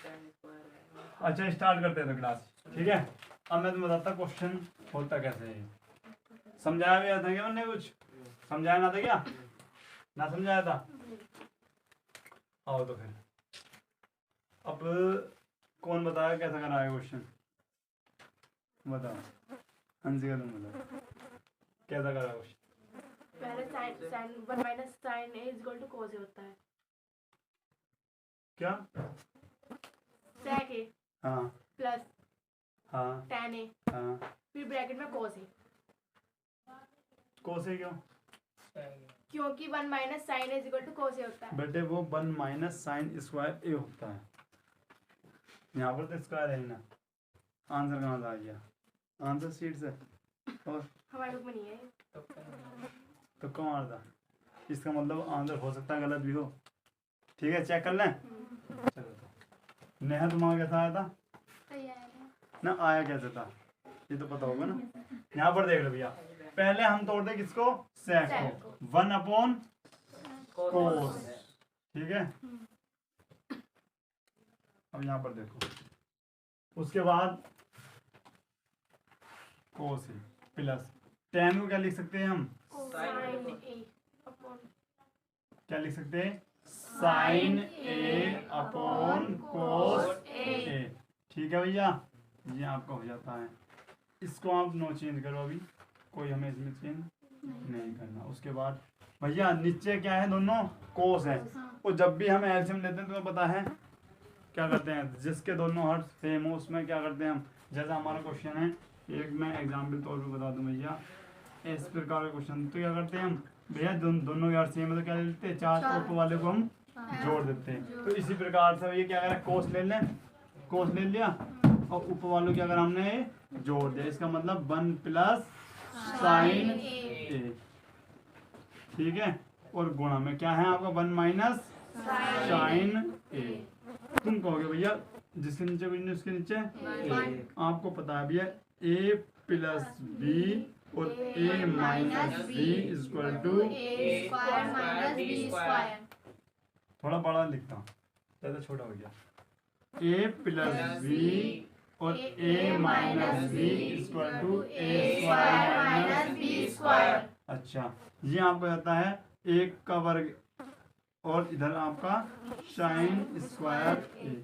अच्छा स्टार्ट करते हैं तो क्लास, ठीक है। अब मैं तुम्हें बताता क्वेश्चन होता कैसे है। समझाया भी था क्या मैंने? कुछ समझाया ना था क्या? ना समझाया था? आओ तो फिर अब कौन बताया कैसा करना है क्वेश्चन? बताओ हंसिका, तुम बताओ कैसा करा क्वेश्चन? पहले sine 1 minus sine A is equal to cos A होता है। क्या? सेक ए हाँ प्लस हाँ tan ए हाँ। फिर ब्रैकेट में कोस ए, कोस ए क्यों? क्योंकि 1 minus sine A is equal to cos A होता है। बेटे वो 1 माइनस साइन स्क्वायर ए होता है, यहाँ पर तो स्क्वायर है ही ना। आंसर कहाँ से आ गया? आंसर सीट से और हमारे बुक में नहीं है। तो कौन आ था? इसका मतलब आंसर हो सकता है गलत भी हो, ठीक है चेक कर लें। चलो तो नेहा तुम्हारा कैसा आया था ना? आया कैसे था ये तो पता होगा ना। यहाँ पर देख लो भैया, पहले हम तोड़ते किसको? सेक को, 1 अपॉन कोस, ठीक है। अब यहाँ पर देखो, उसके बाद कोस ए प्लस tan को क्या लिख सकते हैं हम? साइन ए अपॉन क्या लिख सकते हैं? साइन ए अपॉन कोस ए, ठीक है भैया। ये आपका हो जाता है। इसको आप नो चेंज करो, अभी कोई हमें इसमें चेंज नहीं करना। उसके बाद भैया नीचे क्या है? दोनों कोस है। और जब भी हम एलसीएम लेते हैं तुम्हें पता है क्या करते हैं? जिसके दोनों हर्फ सेम हो उसमें क्या करते हैं हम? जैसा हमारा क्वेश्चन है, एक मैं एग्जाम्पल तौर पर बता दूं भैया, इस प्रकार का क्वेश्चन। तो क्या करते हैं हम भैया? दोनों यार सेम है तो क्या लेते हैं? 4 ऊपर वाले को हम जोड़ देते हैं। तो इसी प्रकार से भैया क्या करें? कोस ले लें, कोस ले लिया और ऊपर वालों की अगर हमने जोड़ दिया, इसका मतलब 1 प्लस साइन ए, ठीक है। और गुणा में क्या है आपका? 1 माइनस साइन ए। तुम कहोगे भैया जिसके नीचे भी उसके नीचे ए, आपको पता है भैया ए प्लस बी और A minus B is equal to A square minus B square. थोड़ा बड़ा लिखता हूँ, ज़्यादा छोटा हो गया। ए प्लस बी और A minus B is equal to A square minus B square. अच्छा, ये आपको आता है 1 का वर्ग और इधर आपका साइन स्क्वायर ए।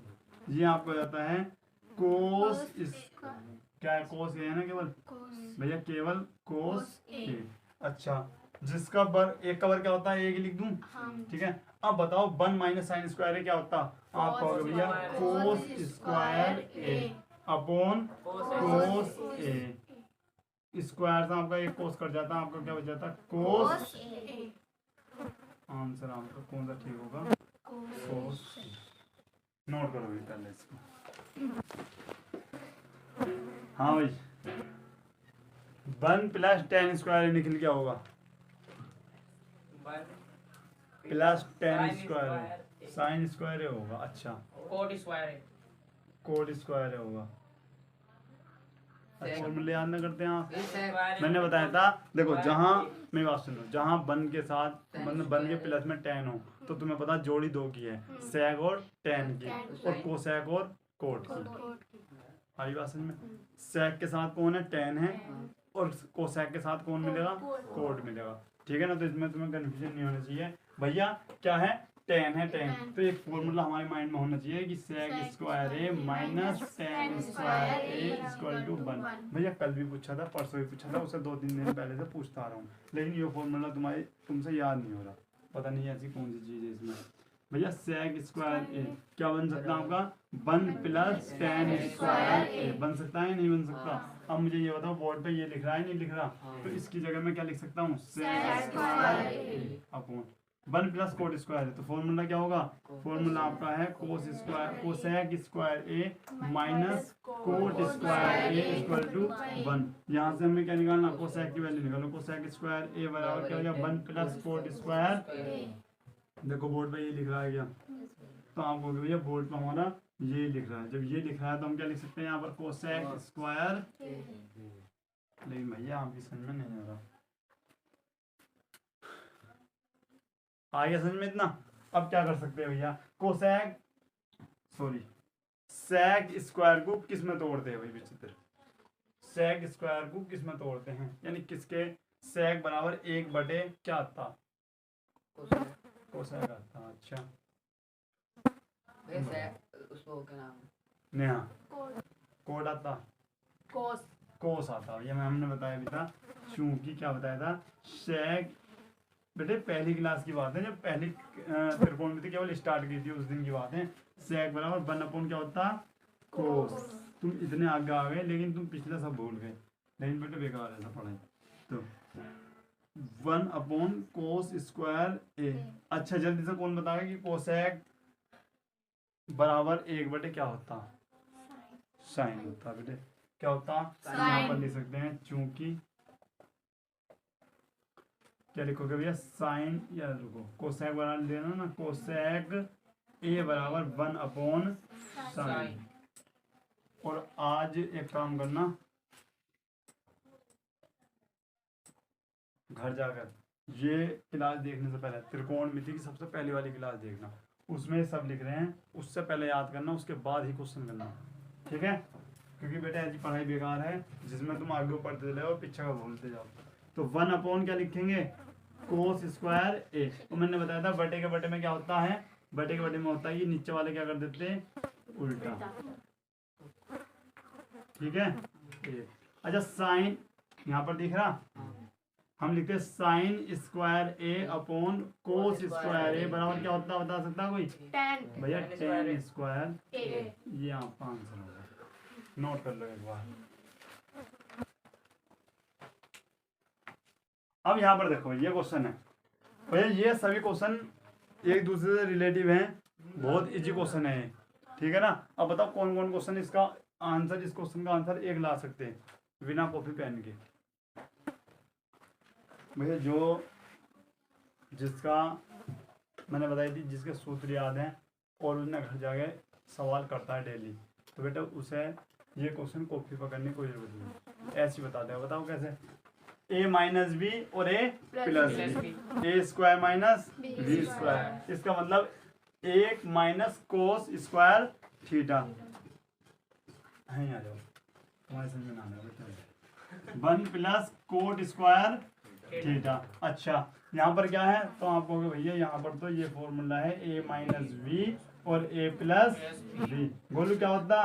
ये आपको जाता है कोस क्या है? कोस ए है ना केवल भैया, केवल कोस ए। अच्छा, जिसका वर्ग 1 का वर्ग क्या होता है? 1 लिख दूं, ठीक है। अब बताओ 1 माइनस साइन स्क्वायर ए क्या होता? आप कहोगे भैया cos square A upon cos A. Square से आपका एक कोस कट जाता है, आपका क्या बच जाता है? कोस ए। आंसर आपका कौन सा ठीक होगा? कोस। नोट करो पहले इसको। हाँ भाई, 1 प्लस tan स्क्वायर निकल क्या होगा? Plus tan square sine square होगा। अच्छा, कोट स्क्वायर कोट स्क्वायर होगा। अच्छा, फॉर्मूले याद ना करते हैं आप? है। मैंने बताया था, देखो जहाँ मेरी बात सुनो, जहाँ 1 के साथ मतलब 1 के प्लस में tan हो तो तुम्हें पता जोड़ी 2 की है, सेक और tan की, और कोसेक और कोट की। आई बात समझ में? सेक के साथ कौन है? tan है, और कोसेक के साथ कौन मिलेगा? कोट मिलेगा, ठीक है ना। तो इसमें तुम्हें कन्फ्यूजन नहीं होना चाहिए भैया। क्या है? tan है, tan। तो एक फॉर्मूला हमारे माइंड में होना चाहिए कि sec square A minus tan square A equal to 1। भैया कल भी पूछा था, परसों भी पूछा था, उसे 2-3 दिन पहले से पूछता आ रहा हूँ, लेकिन ये फॉर्मूला तुमसे याद नहीं हो रहा। पता नहीं ऐसी कौन सी चीज़ है इसमें। भैया सेक स्क्वायर ए क्या बन सकता है आपका? 1 प्लस tan स्क्वायर ए बन सकता है, नहीं बन सकता? अब मुझे ये बताओ, बोर्ड पे ये लिख रहा है नहीं लिख रहा? तो इसकी जगह मैं क्या लिख सकता हूँ? Sec square A upon 1 plus cot square है। तो फॉर्मूला क्या होगा? फॉर्मूला आपका है cos square cosec square A minus cot square A equal to 1। यहाँ से हमें क्या निकालना? कोसेक की वैल्यू निकालो। कोसेक स्क्वायर ए बराबर क्या हो गया? 1 प्लस कोट स्क्वायर ए। देखो बोर्ड पे ये लिख रहा है क्या? तो आप बोलोगे भैया बोर्ड पे हमारा ये लिख रहा है। जब ये लिख रहा है तो हम क्या लिख सकते हैं यहाँ पर? Cosec square. लेकिन भैया आपकी समझ में नहीं आ रहा। आ गया समझ में इतना? अब क्या कर सकते हैं भैया? कोसेक सेक स्क्वायर को किस में तोड़ते हैं? वही विचित्र, सेक स्क्वायर को किस में तोड़ते हैं, यानी किसके सेक बराबर 1 बटे क्या आता? कोसेक आता। अच्छा उसको क्या नाम है? नेहा, कोड कोड आता, कोस कोस आता। ये हमने बताया भी था, चूंकि क्या बताया था, सेक बेटे पहली क्लास की बात है, जब पहली त्रिकोणमिति केवल स्टार्ट की थी उस दिन की बात है। सेक बराबर 1 अपॉन क्या होता? कोस। तुम इतने आगे आ गए लेकिन तुम पिछला सब भूल गए, लेकिन बेटे बेकार है सब पढ़ाई। तो 1 अपॉन कोस स्क्वायर ए। अच्छा जल्दी से कौन बताएगा कि कोसेक बराबर 1 बटे क्या होता? साइन होता। बेटे क्या होता? यहाँ पर लिख सकते हैं, चूंकि क्या लिखोगे भैया? साइन, या रुको, कोसेक बराबर लेना ना, कोसेक ए बराबर 1 अपॉन साइन। और आज एक काम करना, घर जाकर ये क्लास देखने से पहले त्रिकोणमिति की सबसे पहली वाली क्लास देखना, उसमें सब लिख रहे हैं, उससे पहले याद करना, उसके बाद ही क्वेश्चन करना, ठीक है? क्योंकि बेटा ऐसी पढ़ाई बेकार है जिसमें तुम आगे पढ़ते चले और पीछे का भूलते जाओ। तो 1 अपॉन क्या लिखेंगे? कोस स्क्वायर ए। तो मैंने बताया था बटे के बटे में क्या होता है? बटे के बटे में होता है ये नीचे वाले क्या कर देते हैं? उल्टा, ठीक है? अच्छा साइन यहाँ पर दिख रहा, हम लिखते हैं sine square A upon cos square ए बराबर क्या होता है? बता सकता कोई? टेन भैया टेन स्क्वायर ए। ये आपका आंसर होगा, नोट कर लो एक बार। अब यहाँ पर देखो ये क्वेश्चन है भैया, ये सभी क्वेश्चन एक दूसरे से रिलेटिव हैं, बहुत इजी क्वेश्चन है ये, ठीक है ना? अब बताओ कौन कौन क्वेश्चन इसका आंसर, इस क्वेश्चन का आंसर एक ला सकते हैं बिना कॉपी पेन के? भैया जो जिसका मैंने बताई थी, जिसके सूत्र याद हैं और उसने घर जाके सवाल करता है डेली, तो बेटा उसे ये क्वेश्चन कॉपी पकड़ने की कोई जरूरत नहीं, ऐसे ही बता देगा। बताओ कैसे? a माइनस बी और a plus B, A square minus B square, इसका मतलब 1 माइनस कोस स्क्वायर थीटा है। आ जाओ, तुम्हारे समझ में ना आया। 1 प्लस कोट स्क्वायर थीटा। अच्छा यहाँ पर क्या है? तो आप कहोगे भैया यहाँ पर तो ये फॉर्मूला है a माइनस बी और a प्लस बी। बोलो क्या होता?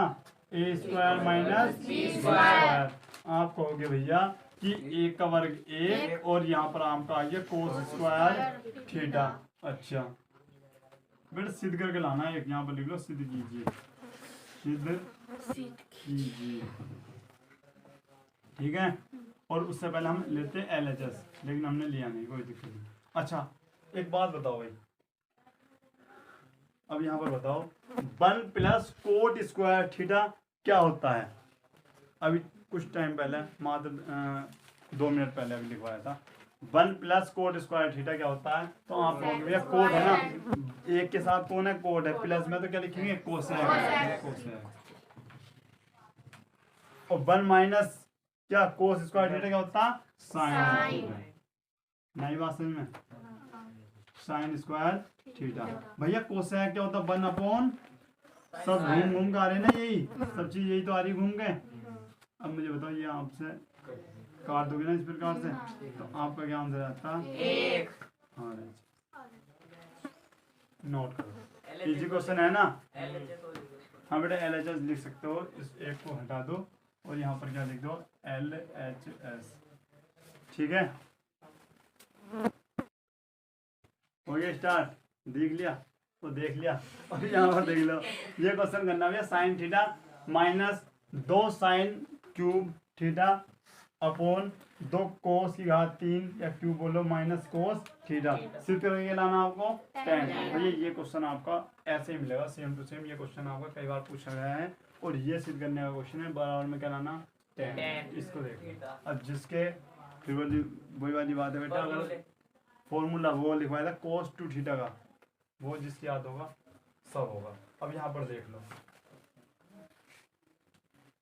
a square minus B square. आप कहोगे भैया कि a का वर्ग 1 और यहाँ पर आपका आ गया कोस स्क्वायर थीटा। अच्छा बेटा सिद्ध करके लाना है, एक यहाँ पर लिख लो, सिद्ध कीजिए, सिद्ध कीजिए, ठीक है? और उससे पहले हम लेते हैं LHS, लेकिन हमने लिया नहीं, कोई दिक्कत नहीं। अच्छा एक बात बताओ भाई, अब यहाँ पर बताओ 1 प्लस कोट स्क्वायर थीटा क्या होता है? अभी कुछ टाइम पहले, मात्र 2 मिनट पहले अभी लिखवाया था। 1 प्लस कोट स्क्वायर थीटा क्या होता है? तो आप कहोगे भैया कोट है ना, एक के साथ कौन है? कोट है, प्लस में तो क्या लिखेंगे? कोसेक। कोसेक। और 1 माइनस क्या कोस स्क्वायर थीटा क्या होता? साइन। नई बात समझ में? Sign square theta. भैया कोसेक क्या होता? 1 अपॉन, सब घूम घूम के आ रहे ना, यही सब चीज यही तो आ रही घूम के। अब मुझे बताओ, ये आपसे काट दोगे ना इस प्रकार से, तो आपका क्या आंसर आता है? हाँ नोट करो, इजी क्वेश्चन है ना? हाँ बेटा LHS लिख सकते हो, इस एक को हटा दो और यहाँ पर क्या लिख दो? LHS, ठीक है? हो गया स्टार्ट, देख लिया तो देख लिया। और यहाँ पर देख लो, ये क्वेश्चन करना भैया sine theta minus 2 sine cube theta upon 2 कोस की घात 3 या क्यूब बोलो माइनस कोस थीटा। सिद्ध करके लाना आपको 10। भैया ये क्वेश्चन आपका ऐसे ही मिलेगा, सेम टू सेम। ये क्वेश्चन आपका कई बार पूछा गया है और ये सिद्ध करने का क्वेश्चन है, बराबर में क्या लाना? 10। इसको देखो, अब जिसके फिर वही वाली बात है बेटा, अगर फॉर्मूला वो लिखवाया था कोस टू थीटा का, वो जिसकी याद होगा सब होगा। अब यहाँ पर देख लो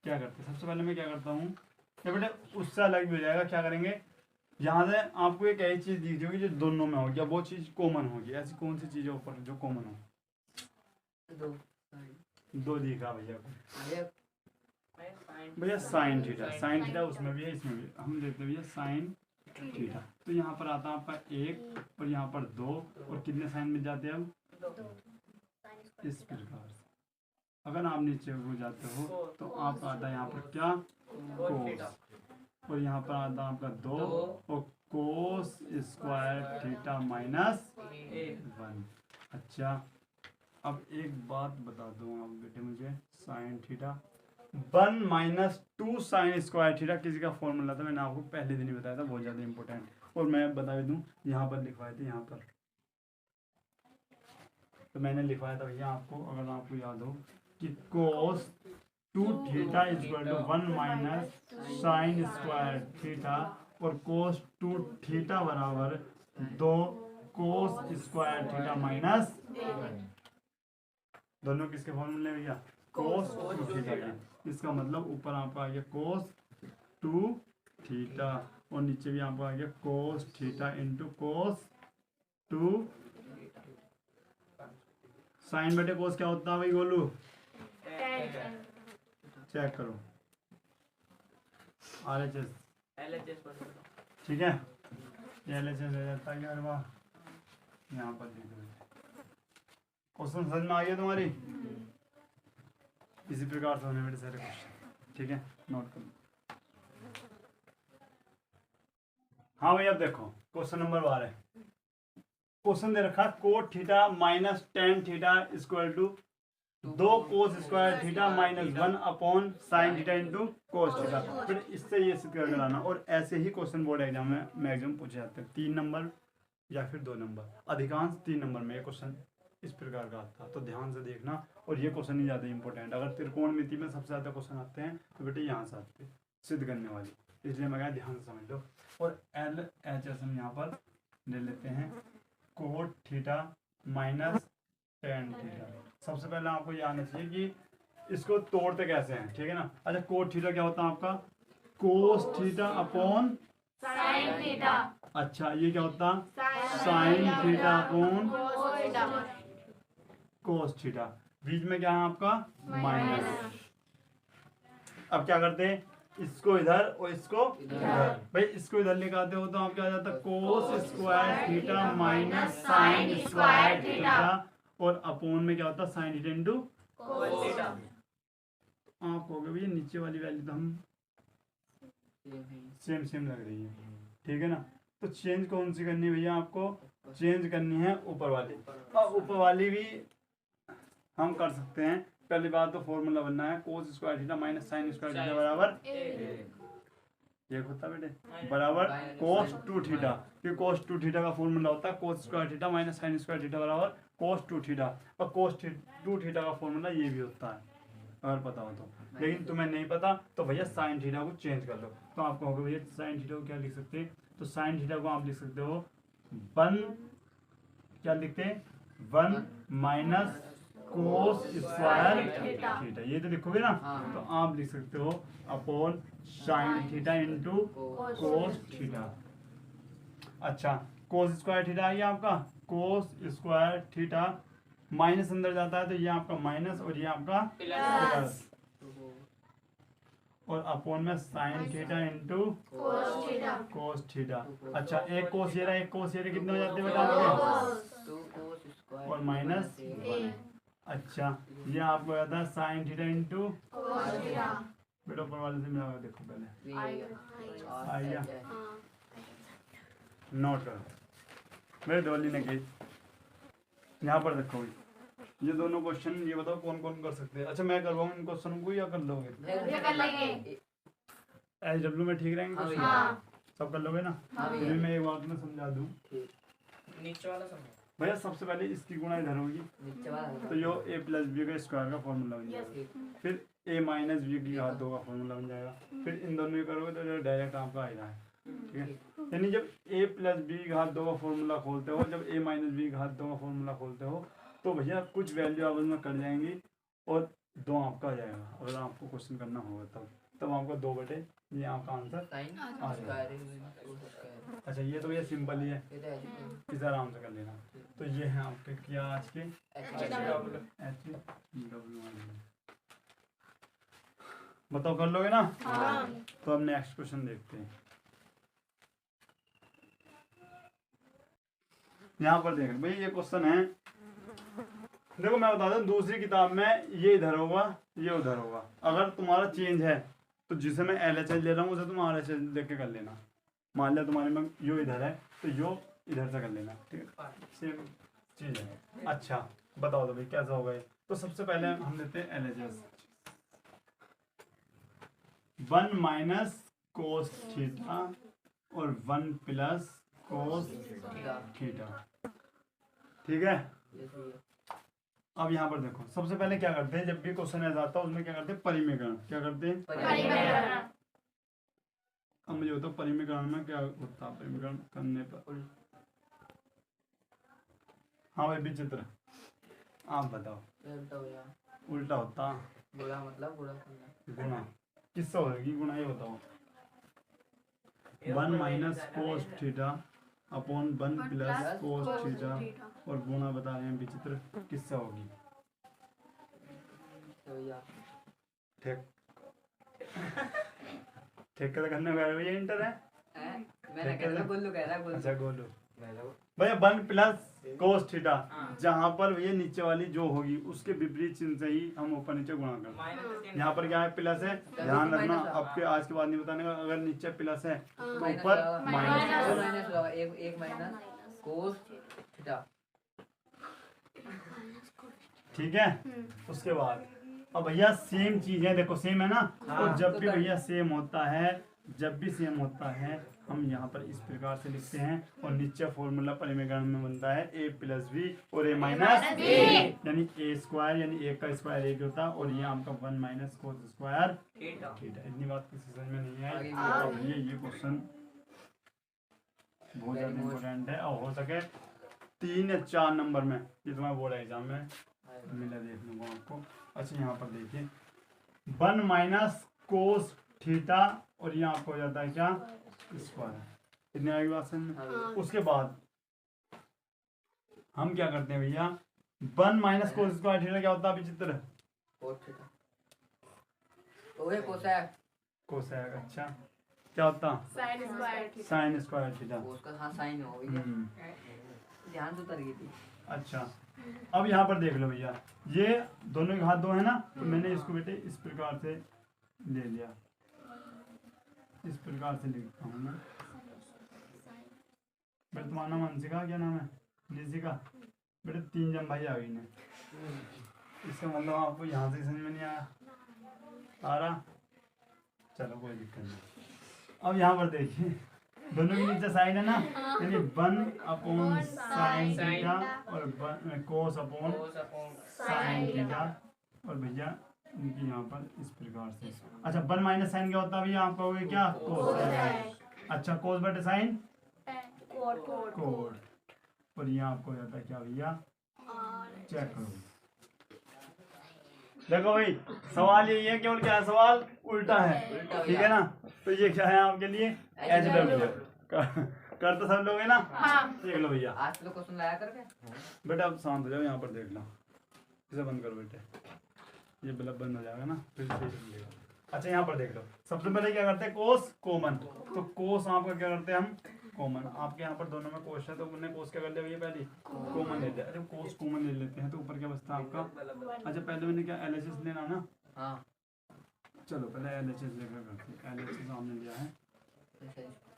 क्या करते हैं। सबसे पहले मैं क्या करता हूँ, ये बेटे उससे अलग भी हो जाएगा। क्या करेंगे, यहाँ से आपको एक ऐसी चीज दिख होगी जो दोनों में होगी, या वो चीज कॉमन होगी। ऐसी कौन सी चीज है ऊपर जो कॉमन हो? दो दिखा भैया को sin भैया साइन थीटा उसमें भी है इसमें भी हम देखते हैं भैया साइन थीटा। तो यहाँ पर आता है आपका 1 और यहाँ पर 2 और कितने साइन मिल जाते हैं अब इस प्रकार से। अगर आप नीचे हो जाते हो तो आप आता है यहाँ पर क्या कोस और यहाँ पर आता है आपका 2 और कोस स्क्वायर थीटा माइनस 1। अच्छा अब एक बात बता दो आप बेटे मुझे sine theta 1 minus 2 sign square theta किसी का फॉर्मूला था, मैंने आपको पहले दिन ही बताया था, बहुत ज़्यादा इंपॉर्टेंट। और मैं बता दूं यहाँ पर लिखवाए थे यहाँ पर, तो मैंने लिखवाया था भैया आपको, अगर आपको याद हो कि cos 2 theta is equal to 1 minus sine square theta और कोस 2 थीटा बराबर 2 कोस स्क्वायर थीटा माइनस 1। दोनों किसके फॉर्मूले भैया कोस 2 थीटा के। इसका मतलब ऊपर आपका आ गया कोस 2 थीटा और नीचे भी आपका आ गया cos theta into cos 2। Sine बटे कोस क्या होता है भाई गोलू? चेक करो RHS ठीक है, ये LHS हो जाता है। अरे वाह, यहाँ पर लिख दो। क्वेश्चन समझ में आ गया तुम्हारी? इसी प्रकार से होने मेरे सारे क्वेश्चन, ठीक है, नोट कर लो। हाँ भाई अब देखो क्वेश्चन नंबर 12 क्वेश्चन दे रखा cot theta minus tan theta equal to 2 cos square theta minus 1 upon sine theta into cos theta. फिर इससे ये सिद्ध कर लाना। और ऐसे ही क्वेश्चन बोर्ड एग्जाम में मैक्सिमम पूछे जाते हैं, 3 नंबर या फिर 2 नंबर, अधिकांश 3 नंबर में ये क्वेश्चन इस प्रकार का आता है। तो ध्यान से देखना। और ये क्वेश्चन ही ज़्यादा इंपॉर्टेंट, अगर त्रिकोणमिति में सबसे ज़्यादा क्वेश्चन आते हैं तो बेटे यहाँ से आते हैं सिद्ध करने वाली, इसलिए मैं कहा ध्यान से समझ लो। और LHS हम यहाँ पर ले लेते हैं coat theta minus tan theta. सबसे पहले आपको ये आना चाहिए कि इसको तोड़ते कैसे हैं, ठीक है ना। अच्छा कोट थीटा क्या होता है आपका cos theta upon sine theta. अच्छा ये क्या होता है sine theta upon cos theta. बीच में क्या है आपका माइनस। अब क्या करते हैं इसको इधर और इसको इधर। भाई इसको इधर लेकर आते हो तो आप क्या आ जाता है cos square theta minus sine square theta और अपोन में क्या होता है sine theta into cos theta. आप हो गए भैया नीचे वाली वैल्यू तो हम सेम लग रही है, ठीक है ना। तो चेंज कौन सी करनी है भैया आपको? चेंज करनी है ऊपर वाली। और ऊपर वाली भी हम कर सकते हैं। पहली बात तो फॉर्मूला बनना है cos square theta minus sine square theta बराबर ये होता है बेटे बराबर कोस 2 थीटा। कि कोस 2 थीटा का फॉर्मूला होता है cos square theta minus sine square theta बराबर कोस 2 थीटा। और कोस 2 थीटा का फॉर्मूला ये भी होता है अगर पता हो तो। लेकिन तुम्हें नहीं पता तो भैया साइन थीटा को चेंज कर लो। तो आपको होगा भैया साइन थीटा को क्या लिख सकते हैं? तो साइन थीटा को आप लिख सकते हो 1 क्या लिखते हैं 1 माइनस कोस स्क्वायर थीटा। ये तो लिखोगे ना। तो आप लिख सकते हो upon sine theta into cos theta. अच्छा कोस स्क्वायर थीटा आ गया आपका कोस स्क्वायर थीटा माइनस अंदर जाता है तो ये आपका माइनस और ये आपका प्लस और अपॉन में sign theta into cos theta. अच्छा एक कोस ये रहा एक कोस ये रहा कितने हो जाते हैं बता और माइनस 1। अच्छा ये आपको आता है साइन थीटा इंटू बेटा ऊपर वाले से मिला देखो पहले आइया नोट करो मेरे डोली ने की यहाँ पर देखो ये दोनों क्वेश्चन ये बताओ कौन कौन कर सकते हैं। अच्छा मैं करवाऊँ इन क्वेश्चनों को या कर लोगे? SW में ठीक रहेंगे क्वेश्चन सब कर लोगे ना? फिर मैं एक बात में समझा दूँ नीचे वाला समझो भैया। सबसे पहले इसकी गुणा इधर होगी तो यो a प्लस बी का स्क्वायर का फॉर्मूला बन जाएगा। फिर a माइनस बी की घात 2 का फॉर्मूला बन जाएगा। फिर इन दोनों ही करोगे तो डायरेक्ट आपका आएगा, ठीक है। यानी जब a प्लस बी की घात 2 का फॉर्मूला खोलते हो जब a माइनस बी की घात 2 का फॉर्मूला खोलते हो तो भैया कुछ वैल्यू आपस में कट जाएंगी और 2 आपका आ जाएगा। अगर आपको क्वेश्चन करना होगा तब आपका 2 बटे ये आपका आंसर आ जाएगा। अच्छा ये तो ये सिंपल ही है, इसे आराम से कर लेना। तो ये है आपके क्या आज के HW बताओ कर लोगे ना? हाँ। तो अब नेक्स्ट क्वेश्चन देखते हैं। यहाँ पर देख भाई ये क्वेश्चन है, देखो मैं बता दूं दूसरी किताब में ये इधर होगा ये उधर होगा। अगर तुम्हारा चेंज है तो जिसे मैं LHS ले रहा हूँ उसे तुम RHS देख के कर लेना। मान लिया तुम्हारे में यो इधर है तो यो इधर से कर लेना, ठीक है, सेम चीज है। अच्छा बताओ तो भाई कैसा होगा ये? तो सबसे पहले हम लेते हैं LHS 1 माइनस कोस थीटा और 1 प्लस कोस थीटा, ठीक है। ये सही है। अब यहाँ पर देखो सबसे पहले क्या करते हैं, जब भी क्वेश्चन ऐसा आता है उसमें क्या करते हैं, परिमेकरण। क्या करते हैं? परिमेकरण। अब मुझे बताओ परिमेकरण में क्या होता है? परिमेकरण करने पर हाँ भाई विचित्र, आप बताओ। उल्टा हो गया। उल्टा होता बुरा मतलब बुरा करना। गुणा, किससे होगी गुणा ये बताओ? 1 minus cos theta upon 1 plus cos theta और गुणा बता रहे हैं विचित्र, किससे होगी? तो भैया ठीक ठीक करने में भैया इंटर है। मैंने कह रहा गोलू कह रहा गोलू। अच्छा गोलू भैया 1 प्लस कोस थीटा, हाँ। जहाँ पर भैया नीचे वाली जो होगी उसके विपरीत चिन्ह से ही हम ऊपर नीचे गुणा करते। यहाँ पर क्या है? प्लस है। ध्यान रखना आपके आज के बाद नहीं बताने का, अगर नीचे प्लस है तो ऊपर माइनस। एक माइनस कोस थीटा, ठीक है। उसके बाद अब भैया सेम चीज है, देखो सेम है ना। हाँ, तो जब तो भी कर- भैया सेम होता है, जब भी सेम होता है हम यहाँ पर इस प्रकार से लिखते हैं और नीचे फॉर्मूला परिमेकरण में बनता है a प्लस बी और a माइनस b, यानी a स्क्वायर, यानी a का स्क्वायर 1 होता है और ये आपका 1 minus cos square theta. Theta. इतनी बात किसी समझ में नहीं आई? आगे तो भैया ये क्वेश्चन बहुत ज्यादा इम्पोर्टेंट है और हो सके 3 या 4 नंबर में ये तुम्हारा बोर्ड एग्जाम में मिला देखने को आपको। अच्छा यहाँ पर देखिए 1 माइनस कोस थीटा और यहाँ आपको हो जाता है क्या? स्क्वायर। इतनी आगे बात समझ में? उसके बाद हम क्या करते हैं भैया, 1 माइनस कोस स्क्वायर थीटा क्या होता है विचित्र? Cos theta. तो ये कोसेक। कोसेक। अच्छा क्या होता? Sine square theta. Sine square theta. Cos का हाँ साइन हो भैया। ध्यान से उतर गई थी। अच्छा अब यहाँ पर देख लो भैया, ये दोनों के हाथ 2 है ना, तो मैंने इसको बेटे इस प्रकार से ले लिया, इस प्रकार से लिखता हूँ मैं। बेटे तुम्हारा नाम अंशिका, क्या नाम है? निशिका। बेटे 3 जन भाई आ गई ने, इसका मतलब आपको यहाँ से समझ में नहीं आया आ रहा? चलो कोई दिक्कत नहीं। अब यहाँ पर देखिए दोनों के नीचे साइन है ना, यानी 1 अपॉन साइन थीटा और कोस अपॉन साइन थीटा और भैया इनकी यहाँ पर इस प्रकार से। अच्छा 1 माइनस साइन क्या होता है भैया? आप कहोगे क्या? कोस। अच्छा कोस बटे साइन कोड और यहाँ आपको हो जाता है क्या भैया? चेक करो। देखो भाई सवाल यही है, केवल क्या है? सवाल उल्टा है, ठीक है ना। तो ये क्या है आपके लिए? HW। कर तो सब लोग है ना? हाँ। देख लो भैया। आज तो क्वेश्चन लाया करके। बेटा अब शांत हो जाओ, यहाँ पर देख लो, इसे बंद करो बेटे, ये बल्ब बंद हो जाएगा ना फिर सही चलेगा। अच्छा यहाँ पर देख लो, सबसे पहले क्या करते हैं? कोस कॉमन। तो कोस आपका क्या करते हैं हम? कॉमन। आपके यहाँ पर दोनों में कोस है तो उन्होंने कोस क्या कर लिया भैया? पहले कॉमन ले लिया। अच्छा कोस कॉमन ले लेते हैं तो ऊपर क्या बचता है आपका? अच्छा पहले मैंने क्या LHS लेना ना? हाँ। चलो पहले LHS लेकर करते हैं। LHS हमने लिया है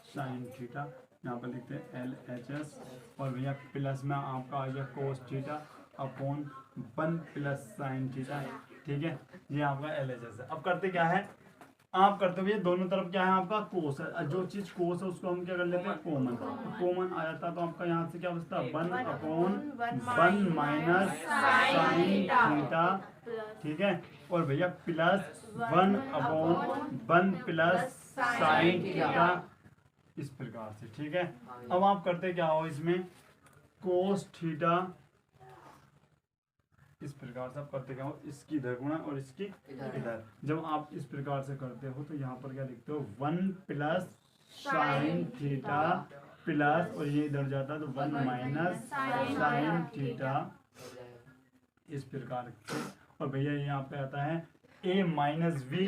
साइन थीटा, यहाँ पर लिखते हैं LHS और भैया प्लस में आपका आ गया cos theta upon 1 plus sine theta, ठीक है। ये आपका LHS है। अब करते क्या है, आप करते हुए दोनों तरफ क्या है आपका? कोस है। जो चीज कोस है उसको हम क्या कर लेते हैं? कॉमन। कॉमन आ जाता तो आपका यहाँ से क्या बचता? 1 अपॉन 1 माइनस साइन थीटा, ठीक है। और भैया plus 1 upon 1 plus sine theta, इस प्रकार से, ठीक है। अब आप करते क्या हो इसमें? कोस थीटा इस प्रकार से आप करते क्या हो? इसकी इधर गुणा और इसकी इधर। जब आप इस प्रकार से करते हो तो यहाँ पर क्या लिखते हो? 1 प्लस साइन थीटा प्लस और ये इधर जाता है तो 1 माइनस साइन थीटा, इस प्रकार से। और भैया ये यहाँ पे आता है a माइनस बी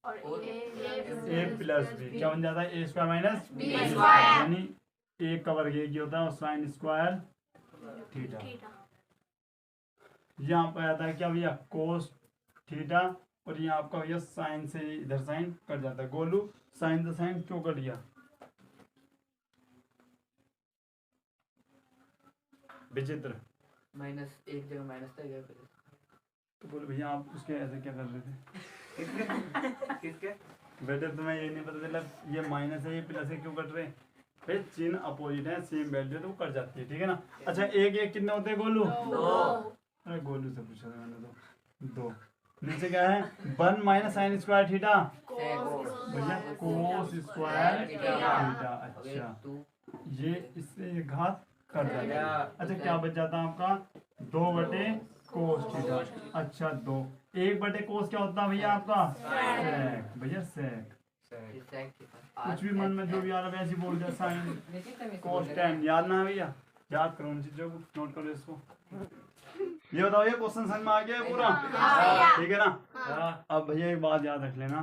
और ए प्लस बी क्या बन जाता है, ए स्क्वायर माइनस बी स्क्वायर। यानी ए का वर्ग एक ही होता है और साइन स्क्वायर थीटा। यहाँ पर आता है क्या भैया, कोस थीटा, और यहाँ आपका भैया साइन से इधर साइन कट जाता है। गोलू साइन से साइन क्यों कट गया, विचित्र। माइनस एक जगह माइनस था क्या फिर? तो बोले भैया आप उसके ऐसे क्या कर रहे थे किसके? बेटे तुम्हें ये नहीं पता चला ये माइनस है ये प्लस है क्यों कट रहे, भाई चिन्ह अपोजिट है सेम वैल्यू है तो वो कट जाती है, ठीक है ना। अच्छा एक एक कितने होते हैं गोलू, अरे गोलू से पूछा था मैंने तो, दो। नीचे क्या है, 1 माइनस साइन स्क्वायर थीटा, भैया कोस स्क्वायर थीटा। अच्छा ये इससे ये घात कट जाएगा। अच्छा क्या बच जाता है आपका, 2 बटे कोस थीटा। अच्छा 2, 1 बटे कोस क्या होता है भैया आपका, सेक, भैया सेक। कुछ भी मन में जो भी आ रहा है वैसे बोल दिया, साइन कोस tan याद ना है भैया, याद करो उन चीजों को, नोट करो इसको। ये बताओ ये क्वेश्चन समझ में आ गया है पूरा, ठीक है ना। अब भैया एक बात याद रख लेना,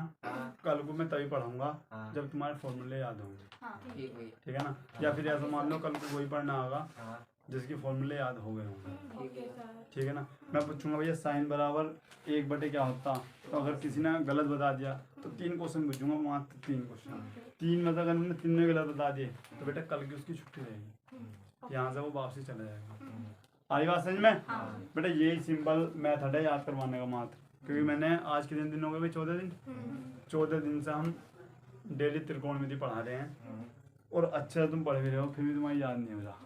कल को मैं तभी पढ़ाऊंगा जब तुम्हारे फॉर्मूले याद होंगे, ठीक है ना। या फिर ऐसा मान लो कल को वही पढ़ना होगा जिसके फॉर्मूले याद हो गए होंगे, ठीक है ना। मैं पूछूंगा भैया साइन बराबर 1 बटे क्या होता, तो अगर किसी ने गलत बता दिया तो 3 क्वेश्चन पूछूंगा, मात्र 3 क्वेश्चन। 3 में अगर मैंने 3 में गलत बता दिए तो बेटा कल की उसकी छुट्टी रहेगी, यहाँ से वो वापसी चला जाएगा। आई बात समझ में बेटा, यही सिंपल मेथड है याद करवाने का मात्र, क्योंकि मैंने आज के दिन हो गए भाई 14 दिन, 14 दिन से हम डेली त्रिकोणमिति पढ़ा रहे हैं और अच्छा तुम पढ़ भी रहे हो फिर भी तुम्हारी याद नहीं हो रहा।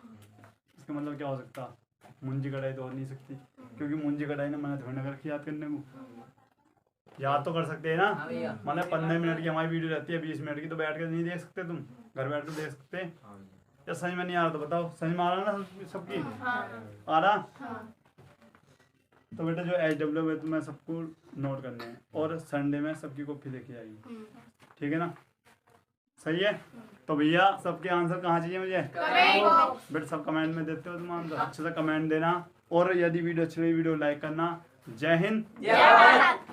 इसका मतलब क्या हो सकता, मुंजी कढ़ाई तो हो नहीं सकती, क्योंकि मुंजी कढ़ाई ने मैंने थोड़ी ना रखी याद करने को, याद तो कर सकते हैं ना। मैंने 15 मिनट की हमारी वीडियो रहती है, 20 मिनट की, तो बैठ कर नहीं देख सकते, तुम घर बैठ कर देख सकते। या समझ में नहीं आ रहा तो बताओ, समझ में आ रहा ना सबकी, आ रहा। तो बेटा जो HW है तुम्हें सबको नोट करने हैं और संडे में सबकी कॉपी लेके आएगी, ठीक है ना, सही है। तो भैया सबके आंसर कहाँ चाहिए मुझे, बेटा सब कमेंट में देते हो तुम आंसर, अच्छे से कमेंट देना, और यदि वीडियो अच्छी लगी वीडियो लाइक करना। जय हिंद, जय भारत।